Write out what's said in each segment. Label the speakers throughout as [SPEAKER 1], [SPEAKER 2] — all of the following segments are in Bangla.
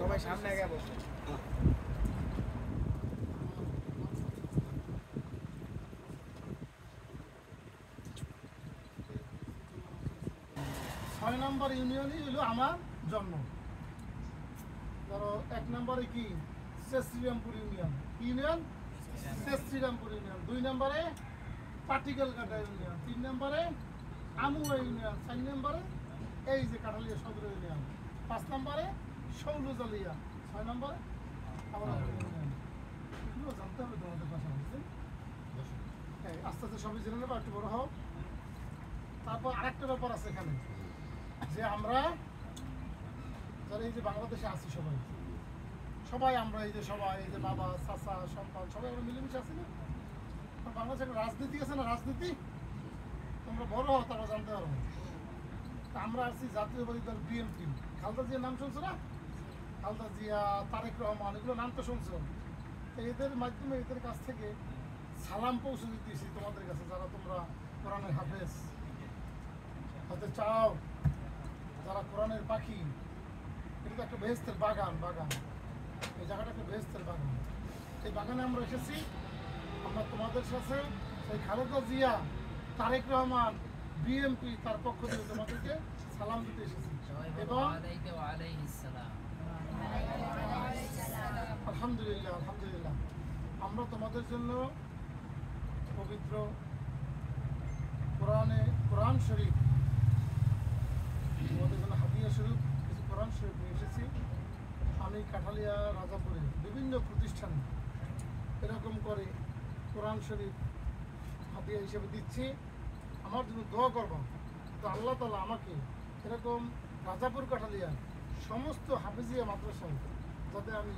[SPEAKER 1] সবাই সামনে আগে বসে।
[SPEAKER 2] ছয় নম্বর ইউনিয়নই হলো আমার জন্ম। ধরো 1 নম্বরে কি Srirampur union, union Srirampur union. 2 নম্বরে পাটিকল কাটা ইউনিয়ন। 3 নম্বরে আমুয়া ইউনিয়ন। 4 নম্বরে এই যে কাঠালিয়া সদর ইউনিয়ন। 5 নম্বরে শৌলজালিয়া। 6 নম্বরে আবার ইউনিয়ন। এগুলো জানতে হবে তোমাদের ভাষা, বুঝছেন? আস্তে আস্তে সবই জেনে নেবো, একটু বড় হও। তারপর আরেকটা ব্যাপার আছে এখানে, যে আমরা যারা এই যে বাংলাদেশে আছি সবাই আমরা এই যে বাবা চাচা সন্তান সবাই আমরা মিলেমিশে আছি না? বাংলাদেশে একটা রাজনীতি আছে না, রাজনীতি তোমরা বড় হও তারা জানতে পারো। আমরা আছি জাতীয়বাদী দল বিএনপি। খালেদা জিয়ার নাম শুনছো না? খালেদা জিয়া, তারেক রহমান, এগুলো নাম তো শুনছো। এদের মাধ্যমে এদের কাছ থেকে সালাম পৌঁছে দিতেছি তোমাদের কাছে, যারা তোমরা কোরআনের হাফেজ হতে চাও, যারা কোরআনের পাখি। এটা তো একটা বেহেশতের বাগান। এই জায়গাটা একটা বেহেশতের বাগান। এই বাগানে আমরা এসেছি, আমরা তোমাদের সাথে সেই খালেদা জিয়া, তারেক রহমান, বিএনপি তার পক্ষ থেকে তোমাদেরকে সালাম দিতে এসেছি। এবং আলহামদুলিল্লাহ আমরা তোমাদের জন্য পবিত্র কোরআন শরীফ, তোমাদের জন্য হাদিয়া স্বরূপ কিছু কোরআন শরীফ নিয়ে এসেছি। আমি কাঠালিয়া রাজাপুরে বিভিন্ন প্রতিষ্ঠানে এরকম করে কোরআন শরীফ হাদিয়া হিসেবে দিচ্ছি। আমার জন্য দোয়া করবা, তো আল্লাহ তাআলা আমাকে এরকম রাজাপুর কাঠালিয়া সমস্ত হাফিজিয়া মাদ্রাসায় যাতে আমি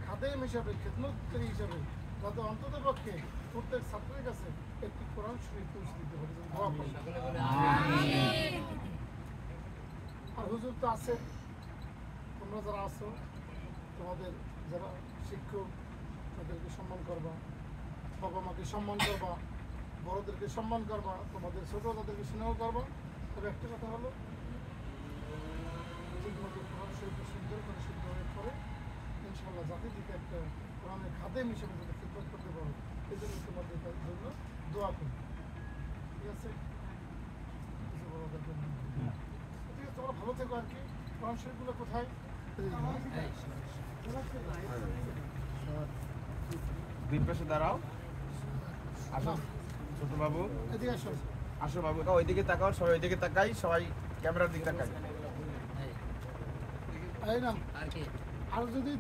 [SPEAKER 2] খাদেম হিসাবে, খেদমতকারী হিসাবে, যাতে অন্তত পক্ষে প্রত্যেক ছাত্রের কাছে একটি কোরআন শরীফ পৌঁছে দিতে পারি, দোয়া করব। আর হুজুর তো আছে, তোমরা যারা আছো, তোমাদের যারা শিক্ষক তাদেরকে সম্মান করবা, বাবা মাকে সম্মান করবা, বড়দেরকে সম্মান করবা, তোমাদের ছোট তাদেরকে স্নেহ করবা। তবে একটা কথা হলো, ঠিকমতো কোরআন শরীফকে সুন্দর করে শুদ্ধভাবে পড়ে ইনশাআল্লাহ জাতির দিকে একটা কোরআনের খাদেম হিসেবে যাতে খিদমত করতে পারো, এই জন্য তোমাদের জন্য দোয়া করি। ঠিক আছে? কিছু বলা দরকার নেই। ঠিক আছে, তোমরা ভালো থেকো। আর কি কোরআন শরীফগুলো কোথায়?
[SPEAKER 1] দুই পাশে দাঁড়াও। আসো ছোট বাবু,
[SPEAKER 2] এদিকে আসো।
[SPEAKER 1] আসো বাবু, ওইদিকে তাকাও, সবাই ওইদিকে তাকাই, সবাই ক্যামেরার দিকে তাকাই।
[SPEAKER 2] এই না আর যদি